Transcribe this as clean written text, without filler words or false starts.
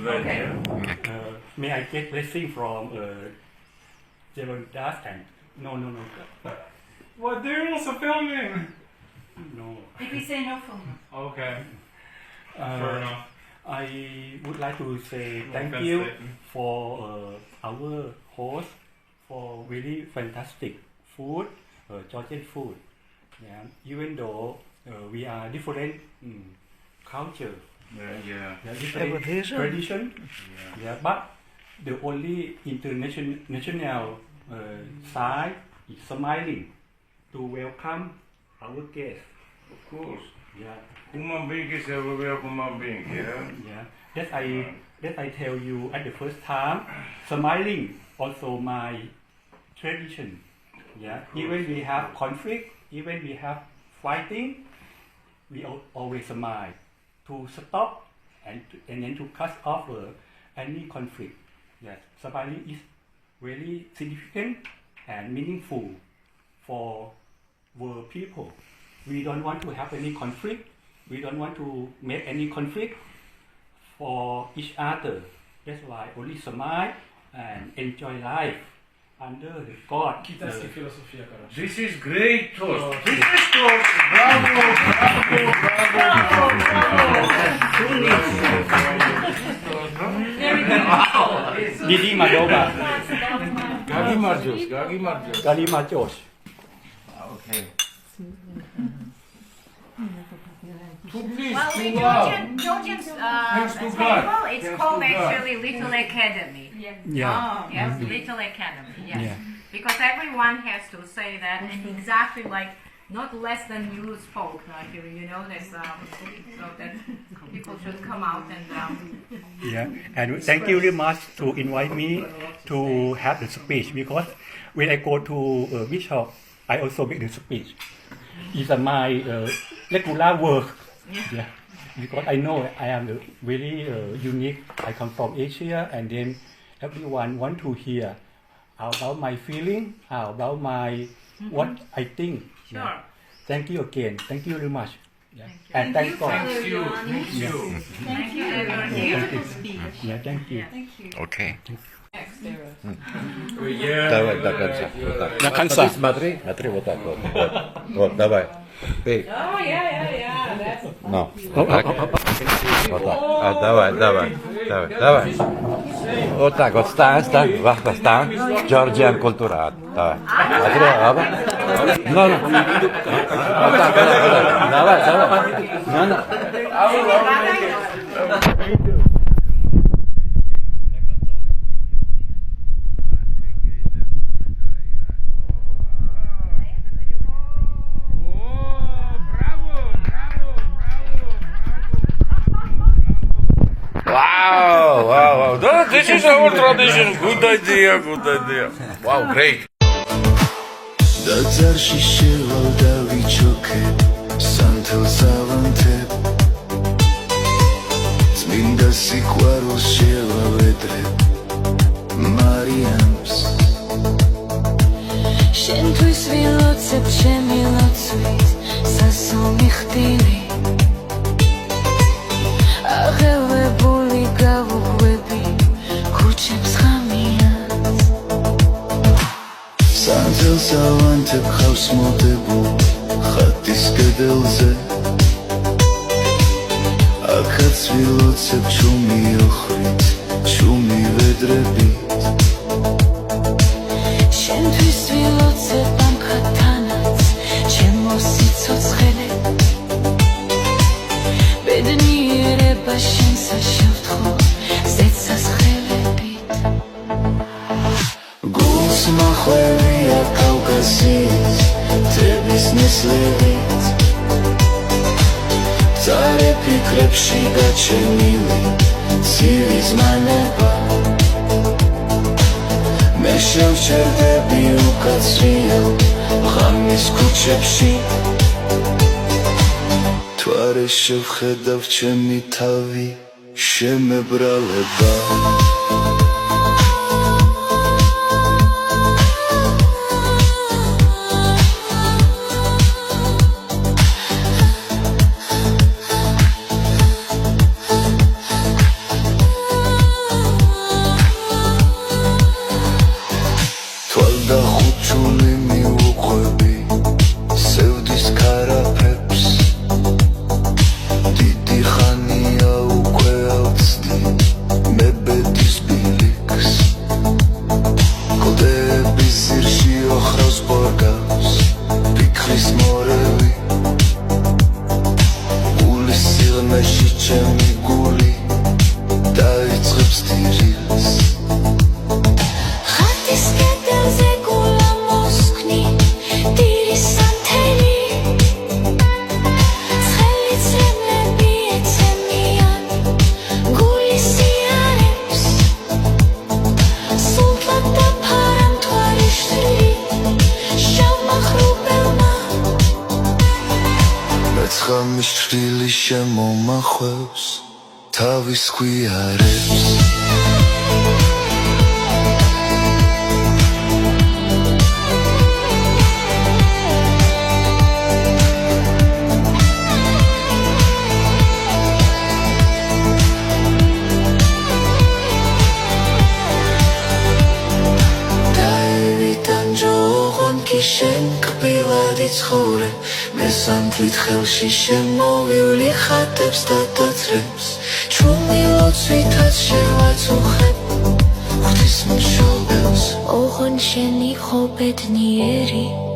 good idea. May I get blessing from Jerodas and no. What? They're also filming. No. If we say no film. Okay. Fair enough. I would like to say thank Well, you statement. for our host for really fantastic food, Georgian food. Yeah. Even though we are different culture, Yeah. different tradition, but the only international side is smiling to welcome our guests. Of course. Yeah. Human being is everywhere. Human being. Yeah. Yeah. That I tell you at the first time, smiling also my tradition. Yeah. Even we have conflict, even we have fighting, we always smile to stop and then to cut off any conflict. Yes. Smiling is really significant and meaningful for our people. We don't want to have any conflict. We don't want to make any conflict for each other. That's why only smile and enjoy life under the God. This is great toast. This is toast. Bravo. Didi Madova. Gagi Marjos. Okay. Well, in Georgian table, it's called actually Little Academy. Yeah. Yes, Little Academy. Yes. Yeah. Because everyone has to say that, and exactly like not less than you spoke. Like you know, there's so that people should come out and. Yeah, and thank you very much to invite me to have the speech, because when I go to Bishop, I also make the speech. It's my regular work. Yeah, because I know I am very unique. I come from Asia, and then everyone want to hear about my feeling, about my what I think. Sure. Yeah. Thank you again. Thank you very much. Yeah. Thank And thank God. Thank you. Thank you, everyone. Yeah, thank you. Окей. Давай, до конца. Вот так. До конца. Смотри, вот так вот. Вот, давай. Пей. Ну, вот так. Вот так. Давай. Вот так вот, стань. Georgian культура. Давай. Смотри, Ну. Вот так. Давай. Ну. Wow. This is our tradition. Good idea. Wow, great. დაწარში შევალდა ვიჩოქე სანთელსავანთებ წმინდა სიყვარულს შევავედრებ მარიამს შენთვის ვილოცებ ჩემი ლოცვით სასომი ხტილი აღელვებული გავუღვები ქუჩებს ხამიანს სანთელსავანთებ ხავს მოდებულ ხატის კედელზე აქაც ვილოცებ ჩუმი ოხრით ჩუმი ვედრებით შენთვის ვილოცებ ამ ხატანაც ჩემო სიცოცხლე ბედნიერება შენსა შევთხო ზეცასხელებით გულს მახვევია კავკასიის მთების ნესლებით წარე ფიქრებში გაჩენილი ცივი ზმანება მე შევჩერდები უკაცრიელ ღამის ქუჩებში თვარე შევხედავ ჩემი თავი შემებრალება სიღრმეში ჩემი გული დაიწყებს დირილს ხატის კედელზე გულა მოსკნი დირის სანთელი ცხელი წრემლები ეცემიან გულის იარებს სულთად დაფარა მთვარი შრილი შავმა ხრუბელმა მეცხამის ჩრილი შემომახვევს თავის გვიარებს შენ კბილად იცხოვრე მესამთვით ხელში შემოვივლი ხატებს და დათრებს ჩუმი ლოცვითაც შევაწუხებ ღვთის მშობელს ოღონ შენი ხო ბედნიერი